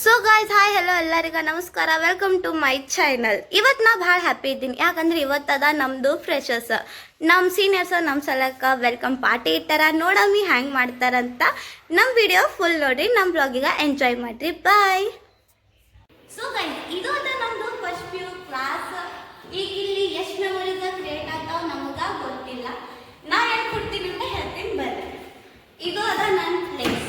So guys hi hello ಎಲ್ಲರಿಗೂ ನಮಸ್ಕಾರ, welcome to my channel. ಇವತ್ತು ನಾ ಭಾಳ ಹ್ಯಾಪಿ ಇದ್ದೀನಿ. ಯಾಕಂದ್ರೆ ಇವತ್ತದ ನಮ್ಮದು ಫ್ರೆಶರ್ಸ್. ನಮ್ಮ ಸೀನಿಯರ್ಸ್ ನಮ್ಮ ಸಲಕ್ಕ ವೆಲ್ಕಮ್ ಪಾರ್ಟಿ ಇಟ್ಟಾರ. ನೋಡಮ್ಮಿ ಹ್ಯಾಂಗೆ ಮಾಡ್ತಾರಂತ. ನಮ್ಮ ವಿಡಿಯೋ ಫುಲ್ ನೋಡ್ರಿ, ನಮ್ಮ ಬ್ಲಾಗಿಗೆ ಎಂಜಾಯ್ ಮಾಡಿರಿ. ಬಾಯ್. ಸೊ ಗೈಸ್, ಇದು ಅದ ನಮ್ಮದು ಫಸ್ಟ್ ಪಿ ಯು ಕ್ಲಾಸ್. ಈಗ ಇಲ್ಲಿ ಎಷ್ಟು ಮೆಮೊರೀಸ್ ಕ್ರಿಯೇಟ್ ಆಗ್ತಾವ ನಮಗೆ ಗೊತ್ತಿಲ್ಲ. ನಾ ಏನು ಕೊಡ್ತೀನಿ ಅಂತ ಹೇಳ್ತೀನಿ ಬರ್ರಿ. ಇದು ಅದ ನನ್ನ ಪ್ಲೇಸ್.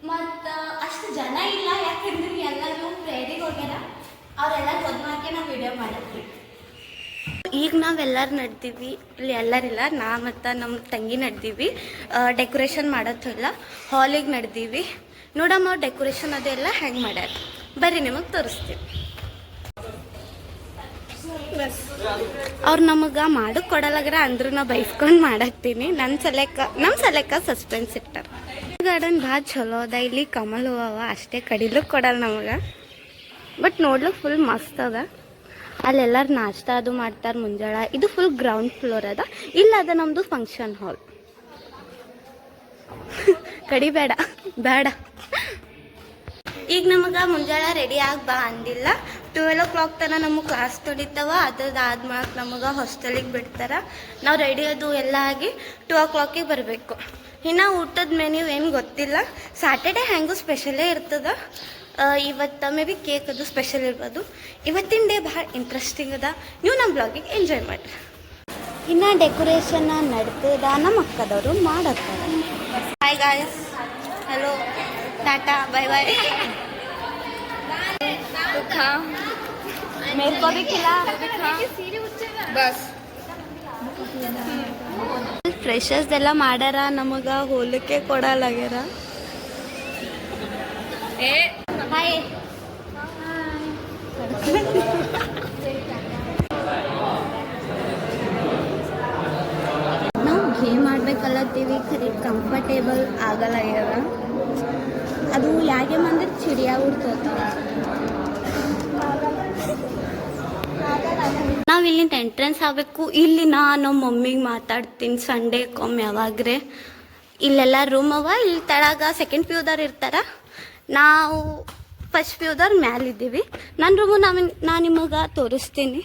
ಮತ್ತು ಅಷ್ಟು ಜನ ಇಲ್ಲ, ಯಾಕಂದ್ರೆ ಎಲ್ಲರೂ ಪ್ರೇರಿಗೆ ಹೋಗ್ಯಾರ. ಅವರೆಲ್ಲ ಹೋದ್ಮಾಕೆ ನಾವು ವಿಡಿಯೋ ಮಾಡಿದ್ವಿ. ಈಗ ನಾವೆಲ್ಲರೂ ನಡ್ದೀವಿ. ಇಲ್ಲಿ ಎಲ್ಲರಿಲ್ಲ, ನಾ ಮತ್ತು ನಮ್ಮ ತಂಗಿ ನಡ್ದೀವಿ. ಡೆಕೋರೇಷನ್ ಮಾಡೋದಿಲ್ಲ, ಹಾಲಿಗೆ ನಡ್ದೀವಿ. ನೋಡಮ್ಮ ಡೆಕೋರೇಷನ್ ಅದೆಲ್ಲ ಹೆಂಗೆ ಮಾಡ್ಯಾರ ಬರ್ರಿ, ನಿಮಗೆ ತೋರಿಸ್ತೀವಿ. ಅವ್ರು ನಮಗೆ ಮಾಡಕ್ಕೆ ಕೊಡಲಾಗ್ರ, ಅಂದ್ರೂ ನಾ ಬೈಸ್ಕೊಂಡು ಮಾಡಾಕ್ತೀನಿ. ನಮ್ಮ ಸಲಕ್ಕ ಸಸ್ಪೆನ್ಸ್ ಇಟ್ಟಾರ. ಗಾರ್ಡನ್ ಭಾಳ ಚಲೋ ಅದ. ಇಲ್ಲಿ ಕಮಲ್ ಹೂವ ಅಷ್ಟೇ, ಕಡಿಲಿಕ್ಕೆ ಕೊಡಲ್ಲ ನಮಗೆ. ಬಟ್ ನೋಡ್ಲಿಕ್ಕೆ ಫುಲ್ ಮಸ್ತ್ ಅದ. ಅಲ್ಲೆಲ್ಲರೂ ನಾಷ್ಟ ಅದು ಮಾಡ್ತಾರೆ ಮುಂಜಾಳ. ಇದು ಫುಲ್ ಗ್ರೌಂಡ್ ಫ್ಲೋರ್ ಅದ. ಇಲ್ಲದ ನಮ್ಮದು ಫಂಕ್ಷನ್ ಹಾಲ್. ಕಡಿಬೇಡ ಬೇಡ. ಈಗ ನಮಗೆ ಮುಂಜಾಳೆ ರೆಡಿ ಆಗಿ ಬಾ ಅಂದಿಲ್ಲ. 12 o'clock ತನಕ ನಮಗೆ ಕ್ಲಾಸ್ ತೊಡಿತಾವ. ಅದಾದ್ಮೇಲೆ ನಮಗೆ ಹಾಸ್ಟೆಲಿಗೆ ಬಿಡ್ತಾರೆ. ನಾವು ರೆಡಿ ಅದು ಎಲ್ಲ ಆಗಿ 2 o'clock ಬರಬೇಕು. ಇನ್ನು ಊಟದ ಮೆನ್ಯೂ ಏನು ಗೊತ್ತಿಲ್ಲ. ಸ್ಯಾಟರ್ಡೆ ಹೆಂಗೂ ಸ್ಪೆಷಲೇ ಇರ್ತದೆ. ಇವತ್ತು ಮೇ ಬಿ ಕೇಕ್ ಅದು ಸ್ಪೆಷಲ್ ಇರ್ಬೋದು. ಇವತ್ತಿನ ಡೇ ಭಾಳ ಇಂಟ್ರೆಸ್ಟಿಂಗ್ ಅದ. ನೀವು ನಮ್ಮ ಬ್ಲಾಗಿಗೆ ಎಂಜಾಯ್ ಮಾಡಿರಿ. ಇನ್ನು ಡೆಕೋರೇಷನ್ ನಡ್ತದ, ನಮ್ಮ ಅಕ್ಕದವರು ಮಾಡತ್ತಾರೆ. ಹಾಯ್ ಗಾಯ್ಸ್, ಹಲೋ, टाटा बाय बाय. मेरे को भी खिला बस. ಫ್ರೆಶರ್ಸ್ ಎಲ್ಲ ಮಾಡ್ಯಾರ, ನಮಗೆ ಹೋಲಿಕೆ ಕೊಡಲಾಗ್ಯಾರ. ಹಾಯ್, ನಾವು ಗೇಮ್ ಆಡ್ಬೇಕಲ್ಲತ್ತೀವಿ, ಖರೀ ಕಂಫರ್ಟೇಬಲ್ ಆಗಲಾಗ್ಯಾರ. ಅದು ಯಾಕೆ ಅಂದ್ರೆ ಚಿಡಿಯ ಉಡ್ತೋತ. ನಾವು ಇಲ್ಲಿಂದ ಎಂಟ್ರೆನ್ಸ್ ಆಗಬೇಕು. ಇಲ್ಲಿ ನಮ್ಮ ಮಮ್ಮಿಗೆ ಮಾತಾಡ್ತೀನಿ ಸಂಡೇಕೊಮ್ಮೆ ಯಾವಾಗ್ರೆ. ಇಲ್ಲೆಲ್ಲ ರೂಮ್ ಅವ. ಇಲ್ಲಿ ತೆಳಗ ಸೆಕೆಂಡ್ ಪಿ ಯುದವ್ರು ಇರ್ತಾರ, ನಾವು ಫಸ್ಟ್ ಪಿ ಯುದವ್ರು ಮ್ಯಾಲಿದ್ದೀವಿ. ನನ್ನ ರೂಮು ನಾ ನಿಮಗೆ ತೋರಿಸ್ತೀನಿ.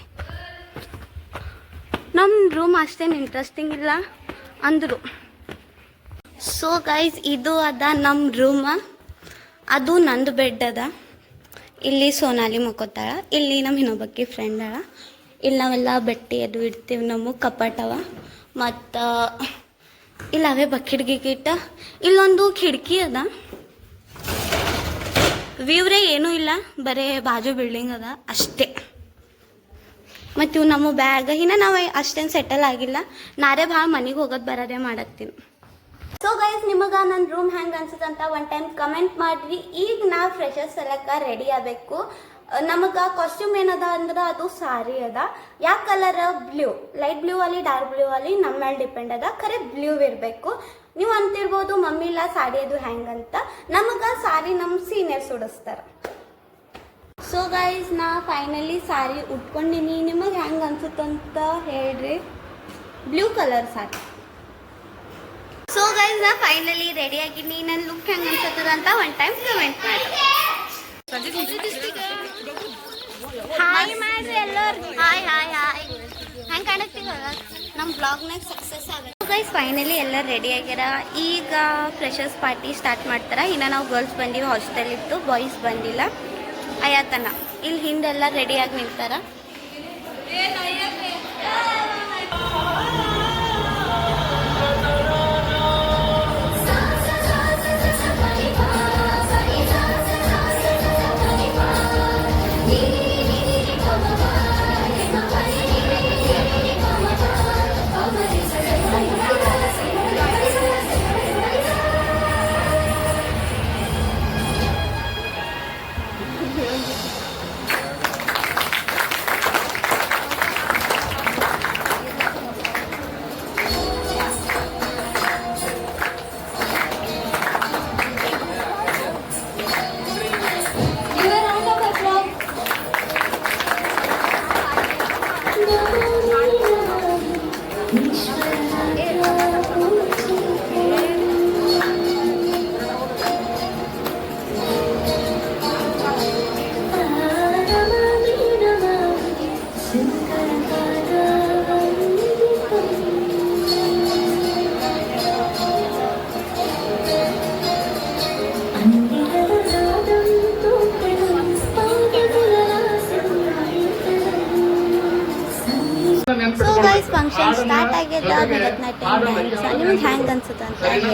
ನಮ್ಮ ರೂಮ್ ಅಷ್ಟೇನು ಇಂಟ್ರೆಸ್ಟಿಂಗ್ ಇಲ್ಲ ಅಂದರು. ಸೊ ಗೈಸ್, ಇದು ಅದ ನಮ್ಮ ರೂಮ. ಅದು ನಂದು ಬೆಡ್ ಅದ. ಇಲ್ಲಿ ಸೋನಾಲಿ ಮಕ್ಕೋತಾಳ. ಇಲ್ಲಿ ನಮ್ಮ ಇನ್ನೊಬ್ಬಕ್ಕಿ ಫ್ರೆಂಡ್ ಅಳ. ಇಲ್ಲಿ ನಾವೆಲ್ಲ ಬಟ್ಟೆ ಅದು ಇಡ್ತೀವಿ. ನಮ್ಮ ಕಪಾಟವ. ಮತ್ತು ಇಲ್ಲಿ ಅವೇ ಬಕೆಟ್ ಗಿಕಿಟ. ಇಲ್ಲೊಂದು ಕಿಟಕಿ ಅದ. ವ್ಯೂವ್ರೇ ಏನೂ ಇಲ್ಲ, ಬರೇ ಬಾಜು ಬಿಲ್ಡಿಂಗ್ ಅದ ಅಷ್ಟೇ. ಮತ್ತು ಇವು ನಮ್ಮ ಬ್ಯಾಗ್. ಇನ್ನು ನಾವು ಅಷ್ಟೇನು ಸೆಟಲ್ ಆಗಿಲ್ಲ. ನಾರೇ ಭಾಳ ಮನೆಗೆ ಹೋಗೋದು ಬರೋದೇ ಮಾಡತ್ತೀನಿ. ಸೊ ಗೈಸ್, ನಿಮಗೆ ನನ್ನ ರೂಮ್ ಹೆಂಗೆ ಅನ್ಸುತ್ತಂತ ಒಂದು ಟೈಮ್ ಕಮೆಂಟ್ ಮಾಡಿರಿ. ಈಗ ನಾವು ಫ್ರೆಶರ್ಸ್ ಎಲ್ಲಕ್ಕ ರೆಡಿ ಆಗಬೇಕು. ನಮಗೆ ಕಾಸ್ಟ್ಯೂಮ್ ಏನದ ಅಂದ್ರೆ ಅದು ಸಾರಿ ಅದ. ಯಾವ ಕಲರ್? ಬ್ಲೂ. ಲೈಟ್ ಬ್ಲೂ ಅಲ್ಲಿ ಡಾರ್ಕ್ ಬ್ಲೂ ಅಲ್ಲಿ ನಮ್ಮ ಮೇಲೆ ಡಿಪೆಂಡ್ ಅದ. ಖರೆ ಬ್ಲೂ ಇರಬೇಕು. ನೀವು ಅಂತಿರ್ಬೋದು ಮಮ್ಮಿ ಇಲ್ಲ ಸಾಡಿ ಅದು ಹೆಂಗಂತ. ನಮಗೆ ಸಾರಿ ನಮ್ಮ ಸೀನಿಯರ್ಸ್ ಉಡಿಸ್ತಾರೆ. ಸೊ ಗೈಸ್, ನಾ ಫೈನಲಿ ಸಾರಿ ಉಟ್ಕೊಂಡಿನಿ. ನಿಮಗೆ ಹೆಂಗೆ ಅನ್ಸುತ್ತಂತ ಹೇಳ್ರಿ. ಬ್ಲೂ ಕಲರ್ ಸಾರಿ. ಸೊ ಗೈಸ್, ನಾ ಫೈನಲಿ ರೆಡಿ ಆಗಿನಿ. ನನ್ನ ಲುಕ್ ಹೆಂಗೆ ಅನ್ಸತ್ತದ ಅಂತ ಒಂದು ಟೈಮ್ ಕಮೆಂಟ್ ಮಾಡಿ. ಹಾಯ್ ಮಾಡ್ರಿ ಎಲ್ಲರೂ. Hi hi hi. ಹೆಂಗೆ ಕಾಣಕ್ತೀವಲ್ಲ ನಮ್ಮ ಬ್ಲಾಗ್ನಾಗ ಸಕ್ಸಸ್ ಆಗುತ್ತೆ. ಗೈಸ್, ಫೈನಲಿ ಎಲ್ಲ ರೆಡಿ ಆಗ್ಯಾರ. ಈಗ ಫ್ರೆಶರ್ಸ್ ಪಾರ್ಟಿ ಸ್ಟಾರ್ಟ್ ಮಾಡ್ತಾರೆ. ಇನ್ನು ನಾವು ಗರ್ಲ್ಸ್ ಬಂದೀವಿ, ಹಾಸ್ಟೆಲ್ ಇತ್ತು, ಬಾಯ್ಸ್ ಬಂದಿಲ್ಲ. ಅಯ್ಯತನ ಇಲ್ಲಿ ಹಿಂದೆಲ್ಲ ರೆಡಿಯಾಗಿ ನಿಂತಾರ. ಗೈಸ್ ಫಂಕ್ಷನ್ ಸ್ಟಾರ್ಟ್ ಆಗ್ಯದ ಭರತನಾಟ್ಯಂ ಡ್ಯಾನ್ಸ್ ನಿಮ್ಗೆ ಹ್ಯಾಂಗ್ ಅನ್ಸುತ್ತೆ ಅಂತ ಹೇಳ್ರಿ.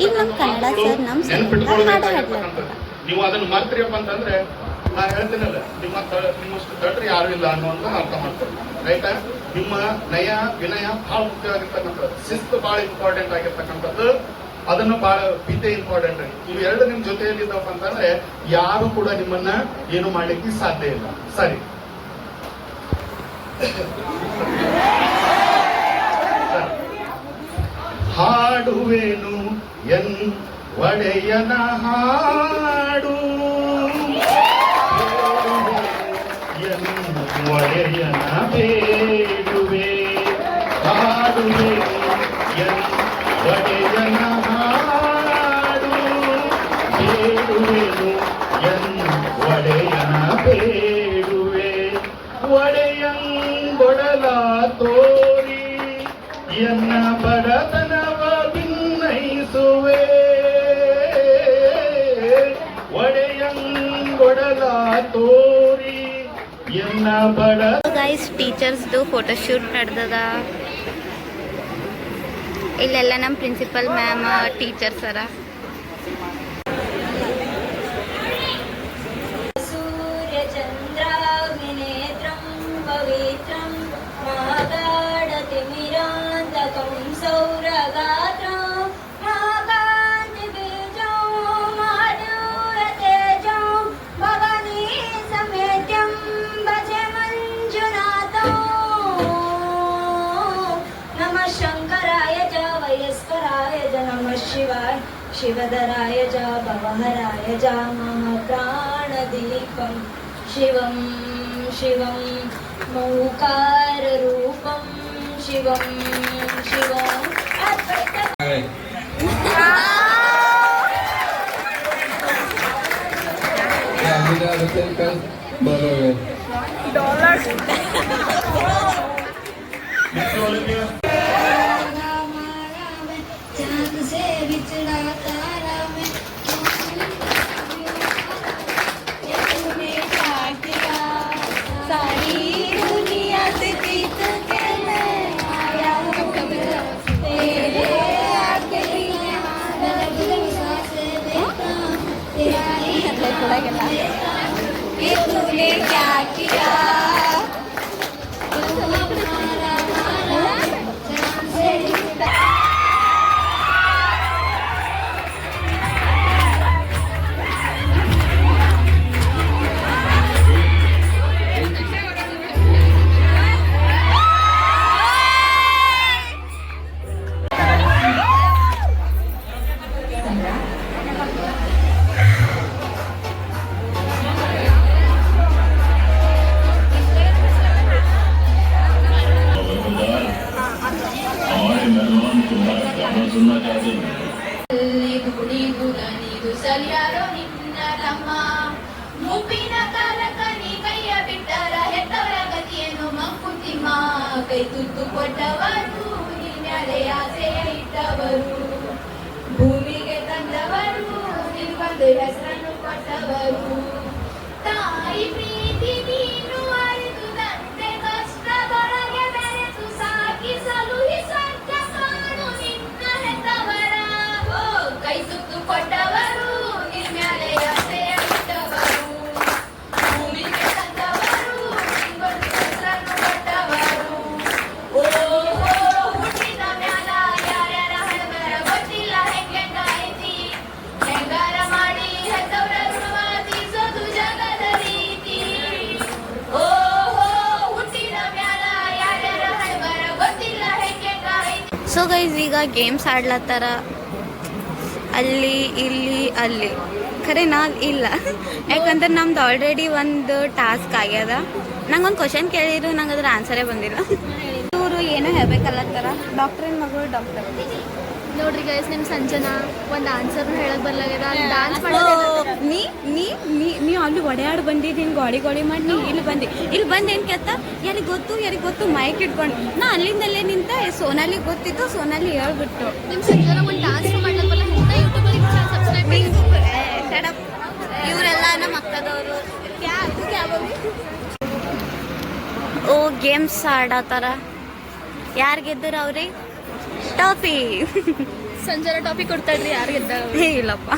ಈಗ ನಮ್ಮ ಕನ್ನಡ ಸರ್ ನಮ್ಮ ಹಾಡು ಹಾಡ್ಲತ್ತಾರ. ನೀವು ಅದನ್ನ ಮರ್ತ್ರಿಯಪ್ಪ ಅಂತಂದ್ರೆ ನಾ ಹೇಳ್ತೀನಲ್ಲ, ನಿಮ್ಮಷ್ಟು ದೊಡ್ಡ ಯಾರು ಇಲ್ಲ ಅನ್ನೋದನ್ನ ಅರ್ಥ ಮಾಡ್ಕೊಳ್ಳಿ. ರೈಟಾ? ನಿಮ್ಮ ನಯ ವಿನಯ ಬಹಳ ಮುಖ್ಯವಾಗಿರ್ತಕ್ಕಂಥದ್ದು, ಶಿಸ್ತು ಬಹಳ ಇಂಪಾರ್ಟೆಂಟ್ ಆಗಿರ್ತಕ್ಕಂಥದ್ದು, ಅದನ್ನು ಬಹಳ ವಿದ್ಯೆ ಇಂಪಾರ್ಟೆಂಟ್. ಇವು ಎರಡು ನಿಮ್ ಜೊತೆಯಲ್ಲಿ ಇದ್ದಪ್ಪ ಅಂತಂದ್ರೆ ಯಾರು ಕೂಡ ನಿಮ್ಮನ್ನ ಏನು ಮಾಡ್ಲಿಕ್ಕೆ ಸಾಧ್ಯ ಇಲ್ಲ. ಸರಿ, ಹಾಡುವೆನು ಎನ್ ಒಡೆಯನ ಹಾಡು, ಎನ್ ಒಡೆಯನ ಬೇಡುವೆ, ಹಾಡುವೆನು ಎನ್ ಒಡೆಯನ ಹಾಡು, ಬೇಡುವೆನು ಎನ್ ಒಡೆಯನ ಬೇಡುವೆ, ಒಡೆಯಂಗೊಡಲ ತೋರಿ ಎನ್ನ ಬಡತನವ ಭಿನ್ನಯಿಸುವೆ, ಒಡೆಯಂಗೊಡಲ ತೋರಿ ಎನ್ನ ಬಡ. ಗೈಸ್ ಟೀಚರ್ಸ್ದು ಫೋಟೋಶೂಟ್ ನಡೆದದ. ಇಲ್ಲೆಲ್ಲ ನಮ್ಮ ಪ್ರಿನ್ಸಿಪಲ್ ಮ್ಯಾಮ್ ಟೀಚರ್ಸ್ ಅರ. ಸೂರ್ಯಚಂದ್ರಾಗ್ನೇತ್ರಂ ಪವಿತ್ರಂ ಮಾಗಾಢತಿಮಿರಾಂತಕಂ ಸೌರಗಾತ್ರಂ ಮಾಕಾಂತಿ ಬೀಜಂ ಮಾಧುರತೇಜಂ ಭವಾನಿ ಸಮೇತ್ಯಂ ಭಜೆ ಮಂಜುನಾಥಂ. ನಮಃ ಶಂಕರಾಯ ಚ ವಯಸ್ಕರಾಯ ಚ ನಮಃ ಶಿವಾಯ ಶಿವಧರಾಯ ಚ ಭವಹರಾಯ ಚ ಮಹಾಪ್ರಾಣದೀಪಂ ಶಿವಂ ಶಿವಂ ಮೌಕಾರರೂಪಂ ಶಿವಂ ಶಿವಂ चांद से बिछड़ा तारा में तूने क्या किया, सारी दुनिया से जीत के मैं आया हूँ तेरे आखिरी सांस देता तेरा ही ये तूने क्या किया. ಸಲಿಯಾರೋ ನಿನ್ನ ತಮ್ಮ ಮುಪ್ಪಿನ ಕಾಲಕ ನೀ ಕೈಯ ಬಿಟ್ಟರ ಹೆತ್ತವರ ಗತಿಯನ್ನು ಮಂಕುತಿಮ್ಮ. ಕೈ ತುತ್ತು ಕೊಟ್ಟವರು ನಿನ್ನೆಲೆ ಆಸೆಯ ಇಟ್ಟವರು, ಭೂಮಿಗೆ ತಂದವರು ನಿನ್ಗೊಂದು ಹೆಸರನ್ನು ಕೊಟ್ಟವರು. ತಾಯಿ ಪ್ರೀತಿ ನೀನು ಅರಿತು ತಂದೆ ಕಷ್ಟದೊಳಗೆ ಬೆರೆತು ಸಾಗಿಸಲು ಹಿಸರ್ಗ ಕಾಣು ನಿನ್ನ ಹೆತ್ತವರ. ಕೈ ತುತ್ತು ಕೊಟ್ಟವರು ನಿರ್ಮ್ಯಾಲೆ ಆಸೆಯ ಬಿಟ್ಟವರು, ಭೂಮಿಗೆ ತಂದವರು ನಿಂಗೊಂದು ಹೆಸರನ್ನು ಕೊಟ್ಟವರು. ಓಹೋ ಹುಟ್ಟಿದ ಮ್ಯಾಲ ಯಾರ್ಯಾರ ಹಣಬರ ಗೊತ್ತಿಲ್ಲ ಹೆಂಗಾಯ್ತಿ, ಹೆಂಗಾರ ಮಾಡಿ ಹೆತ್ತವರ ಋಣವ ತೀರ್ಸೋದು ಜಗದ ರೀತಿ. ಓಹೋ ಹುಟ್ಟಿದ ಮ್ಯಾಲ ಯಾರ್ಯಾರ ಹಣಬರ ಗೊತ್ತಿಲ್ಲ ಹೆಂಗಾಯ್ತಿ. ಸೊ ಗೈಸ್ ಈಗ ಗೇಮ್ಸ್ ಆಡ್ಲತ್ತಾರ, ಅಲ್ಲಿ ಇಲ್ಲಿ ಅಲ್ಲಿ. ಖರೆ ನಾ ಇಲ್ಲ, ಯಾಕಂದ್ರೆ ನಮ್ದು ಆಲ್ರೆಡಿ ಒಂದು ಟಾಸ್ಕ್ ಆಗ್ಯದ. ನಂಗೊಂದು ಕ್ವಶನ್ ಕೇಳಿದ್ರು, ನಂಗೆ ಅದ್ರ ಆನ್ಸರೇ ಬಂದಿಲ್ಲ. ಇವರು ಏನೋ ಹೇಳ್ಬೇಕಲ್ಲತ್ತಾರ. ಡಾಕ್ಟ್ರಿನ ಮಗಳು ಡಾಕ್ಟರ್. ನೋಡ್ರಿ ಗೈಸ್, ನಿಮ್ ಸಂಜನಾ ಒಂದು ಆನ್ಸರ್ ಹೇಳಕ್ ಬರ್ಲಾಗ್ಯದ. ಡಾನ್ಸ್ ಮಾಡೋದು ನೀ ನೀ ನೀ ನೀ ಅಲ್ಲಿ ಒಡೆಯಾಡಿ ಬಂದಿದ್ದೀನಿ, ಗೋಡಿ ಮಾಡಿ ನೀ ಇಲ್ಲಿ ಬಂದು ಏನು ಕೇಳ್ತಾ, ಯಾರಿಗೆ ಗೊತ್ತು ಮೈಕ್ ಇಟ್ಕೊಂಡು. ನಾ ಅಲ್ಲಿಂದಲ್ಲೇ ನಿಂತ ಸೋನಾಲಿ ಗೊತ್ತಿತ್ತು, ಸೋನಾಲಿ ಹೇಳ್ಬಿಟ್ಟು ನಿಮ್ ಸಂಜನಾ ಒಂದು ಡಾನ್ಸ್ ಮಾಡ್ಲಕ್ ಬರಲ್ಲ. ಇಂಥ ಯೂಟ್ಯೂಬರಿಗೆ ಸಬ್ಸ್ಕ್ರೈಬ್ ಮಾಡಿ. ಇವರೆಲ್ಲ ನಮ್ಮ ಅಕ್ಕದವರು. ಓ ಗೇಮ್ಸ್ ಆಡತ್ತಾರ. ಯಾರು ಗೆದ್ದರು ಅವ್ರಿಗೆ ಟಾಫಿ. ಸಂಜನ ಟಾಪಿಕ್ ಕೊಡ್ತಾಳ್ರಿ ಯಾರು ಗೆದ್ದಾರ ಹೇ ಇಲ್ಲಪ್ಪ,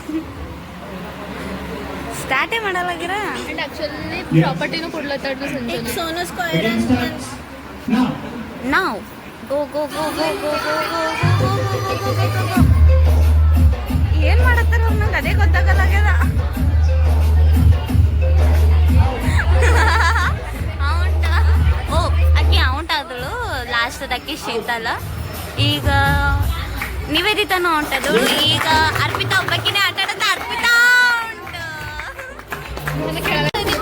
ಸ್ಟಾರ್ಟೇ ಮಾಡಲಾಗಿರ. ಅಂಡ್ ಆಕ್ಚುಲಿ ಪ್ರಾಪರ್ಟಿನೂ ಕೊಡ್ಲತ್ತಾಡ್ರಿ ಸಂಜನ. ಸೋನು ಸ್ಕ್ವೇರ್ ನಾವು ಗೋ ಗೋ ಗೋ ಗೋ ಗೋ ಗೋ ಗೋ. ಏನ್ ಮಾಡತ್ತಾರ ನಂಗೆ ಅದೇ ಗೊತ್ತಾಗಲ್ಲಾಗ್ಯದ. ಓ ಆಕಿ ಔಟ್ ಆದಳು ಲಾಸ್ಟ್ ಅದಕ್ಕೆ ಶೀತಲ. ಈಗ ನಿವೇದಿತಾನು ಔಟ್ ಆದಳು. ಈಗ ಅರ್ಪಿತಾ ಒಬ್ಬಕಿನೇ ಆಟ ಆಡತ್ತ. ಅರ್ಪಿತಾ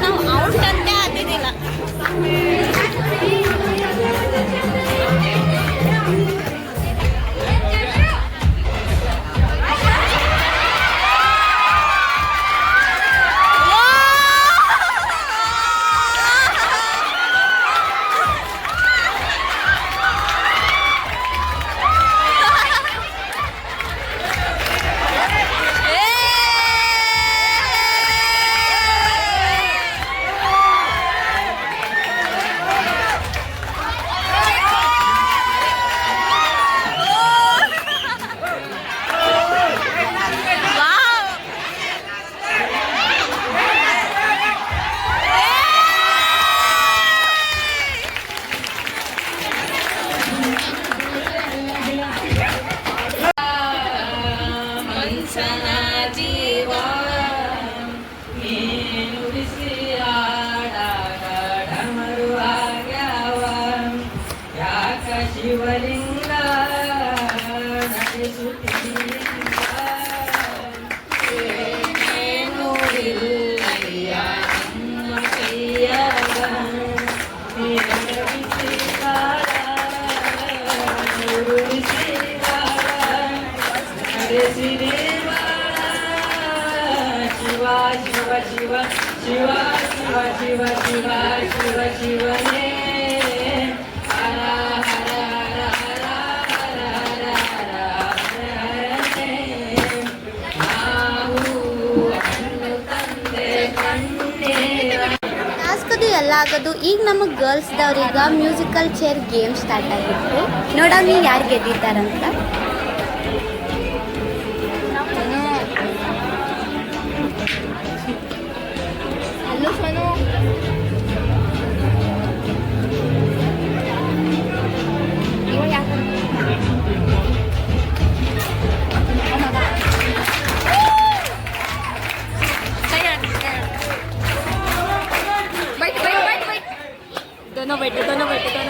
ನಾವು ಔಟ್ ಅಂತೇ ಆದಿದ್ದಿಲ್ಲ. ಶಿವಲಿಂಗ ಶಿವ ಶಿವ ಶಿವ ಶಿವ ಶಿವ ಶಿವ ಶಿವ ಶಿವ ಶಿವನೇ ಹರ ಹರ ಹರ ಹರ ಹರ ಹರ ಹರ ಹರನೇ ನಾವು ಹಣ್ಣು ತಂದೆ ಕಣ್ಣೀರ. ಟಾಸ್ಕ್ ಅದು ಎಲ್ಲ ಆಗೋದು. ಈಗ ನಮಗೆ ಗರ್ಲ್ಸ್ದವ್ರಿಗೆ ಮ್ಯೂಸಿಕಲ್ ಚೇರ್ ಗೇಮ್ ಸ್ಟಾರ್ಟ್ ಆಗಿತ್ತು. ನೋಡೋಣ ಯಾರು ಗೆದ್ದಿದ್ದಾರಂತ. ಅಲ್ಲೂ ಸೋನು ಇವ ಯಾಕೆ बैठ दोनों बैठे गए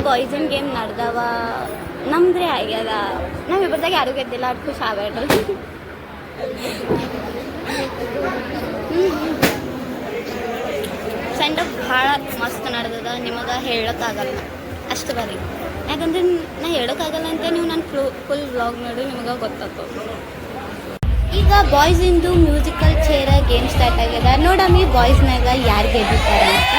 ಬಾಯ್ಸನ್ ಗೇಮ್ ನಡೆದವ. ನಮ್ದ್ರೆ ಆಗ್ಯದ. ನಾವಿಬ್ಬರದಾಗ ಯಾರು ಗೆದ್ದಿಲ್ಲ. ಅಷ್ಟು ಖುಷಿ ಆಗ್ಬೇಡ್ರಿ. ಸೆಂಡ್ ಅಪ್ ಭಾಳ ಮಸ್ತ್ ನಡೆದದ. ನಿಮಗೆ ಹೇಳೋಕ್ಕಾಗಲ್ಲ ಅಷ್ಟು ಬರೀ. ಯಾಕಂದ್ರೆ ನಾ ಹೇಳೋಕ್ಕಾಗಲ್ಲ ಅಂತ ನೀವು ನಾನು ಫುಲ್ ವ್ಲಾಗ್ ನೋಡಿ ನಿಮಗೆ ಗೊತ್ತಾಗ್ತದೆ. ಈಗ ಬಾಯ್ಸ್ ಇಂದು ಮ್ಯೂಸಿಕಲ್ ಚೇರ ಗೇಮ್ ಸ್ಟಾರ್ಟ್ ಆಗ್ಯದ. ನೋಡಮ್ಮಿ ಬಾಯ್ಸ್ನಾಗ ಯಾರು ಗೆದ್ದಿದ್ದಾರೆ ಅಂತ.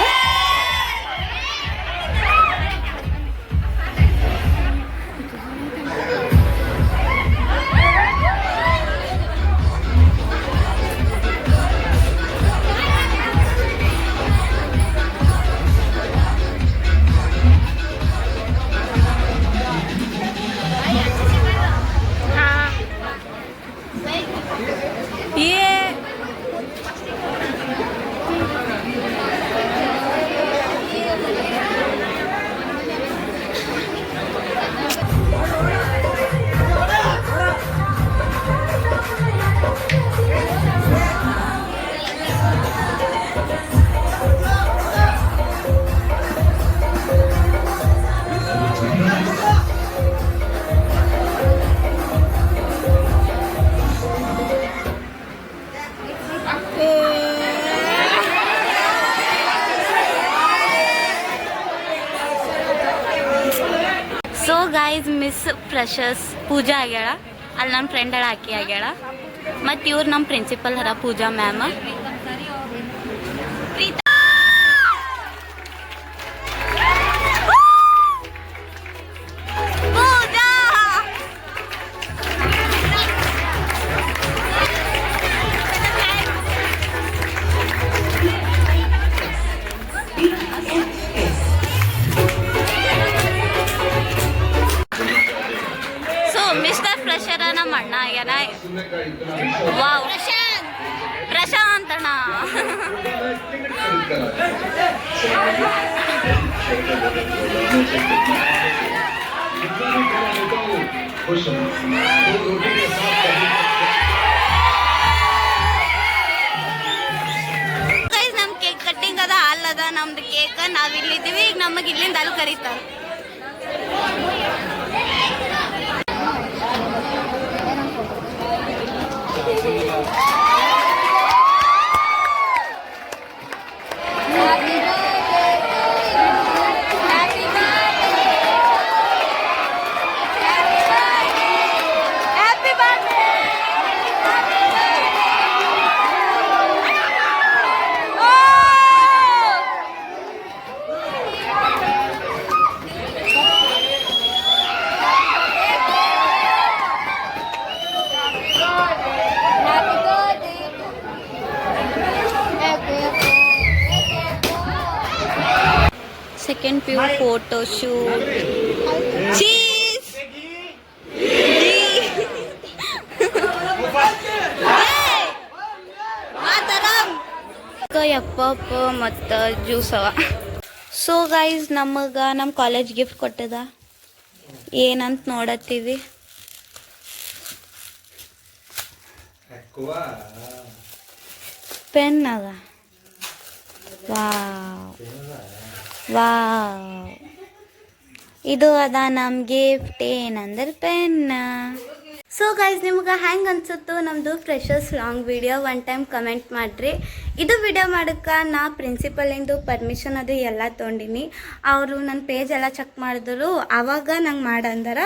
ಸೊ ಗೈಸ್ ಮಿಸ್ ಫ್ರೆಶರ್ಸ್ ಪೂಜಾ ಆಗ್ಯಾಳ. ಅಲ್ಲಿ ನನ್ನ ಫ್ರೆಂಡ್ ಆಕಿ ಆಗ್ಯಾಳ. ಮತ್ತು ಇವ್ರು ನಮ್ಮ ಪ್ರಿನ್ಸಿಪಲ್ ಹರ ಪೂಜಾ ಮ್ಯಾಮ್. ಸೊ ಮಿಸ್ಟರ್ ಫ್ರೆಶರ ನಮ್ಮ ಅಣ್ಣ ಆಗ್ಯಾನ. ವಾವ್ ಪ್ರಶಾಂತ್ ಅಣ್ಣ. ಗೈಸ್ ನಮ್ ಕೇಕ್ ಕಟ್ಟಿಂಗ್ ಅದ, ಅಲ್ಲದ ನಮ್ದು ಕೇಕ್. ನಾವಿಲ್ಲಿದ್ದೀವಿ, ಈಗ ನಮಗೆ ಇಲ್ಲಿಂದ ಅಲ್ಲಿ ಕರೀತಾರೆ. Second PU photo shoot. Cheese. ಯಪ್ಪಪ್ಪ ಮತ್ತು ಜ್ಯೂಸ್ ಅವ. ಸೊ ಗೈಸ್ ನಮಗೆ ನಮ್ಮ ಕಾಲೇಜ್ ಗಿಫ್ಟ್ ಕೊಟ್ಟದ. ಏನಂತ ನೋಡತ್ತೀವಿ. ಪೆನ್ ಅದ. ವಾವ್ ಇದು ಅದ ನಮ್ಮ ಗಿಫ್ಟ್. ಏನಂದ್ರೆ ಪೆನ್ನ. ಸೊ ಗೈಸ್ ನಿಮ್ಗೆ ಹೆಂಗೆ ಅನ್ಸುತ್ತೋ ನಮ್ಮದು freshers long video one time comment ಮಾಡಿರಿ. ಇದು ವಿಡಿಯೋ ಮಾಡೋಕ್ಕೆ ನಾ ಪ್ರಿನ್ಸಿಪಲಿಂದು ಪರ್ಮಿಷನ್ ಅದು ಎಲ್ಲ ತೊಗೊಂಡಿನಿ. ಅವರು ನನ್ನ ಪೇಜ್ ಎಲ್ಲ ಚೆಕ್ ಮಾಡಿದ್ರು. ಆವಾಗ ನಂಗೆ ಮಾಡಂದಾರ.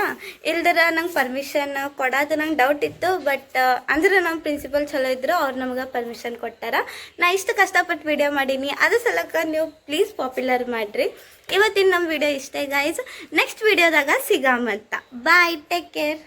ಇಲ್ದರ ನಂಗೆ ಪರ್ಮಿಷನ್ ಕೊಡೋದು ನಂಗೆ ಡೌಟ್ ಇತ್ತು. ಬಟ್ ಅಂದ್ರೆ ನಮ್ಮ ಪ್ರಿನ್ಸಿಪಲ್ ಚಲೋ ಇದ್ರು, ಅವ್ರು ನಮ್ಗೆ ಪರ್ಮಿಷನ್ ಕೊಟ್ಟಾರ. ನಾ ಇಷ್ಟು ಕಷ್ಟಪಟ್ಟು ವಿಡಿಯೋ ಮಾಡೀನಿ. ಅದ್ರ ಸಲಕ್ಕೆ ನೀವು ಪ್ಲೀಸ್ ಪಾಪ್ಯುಲರ್ ಮಾಡಿರಿ. ಇವತ್ತಿನ ನಮ್ಮ ವಿಡಿಯೋ ಇಷ್ಟೇ ಗೈಸ್. ನೆಕ್ಸ್ಟ್ ವಿಡಿಯೋದಾಗ ಸಿಗಾಮಂತ. ಬಾಯ್, ಟೇಕ್ ಕೇರ್.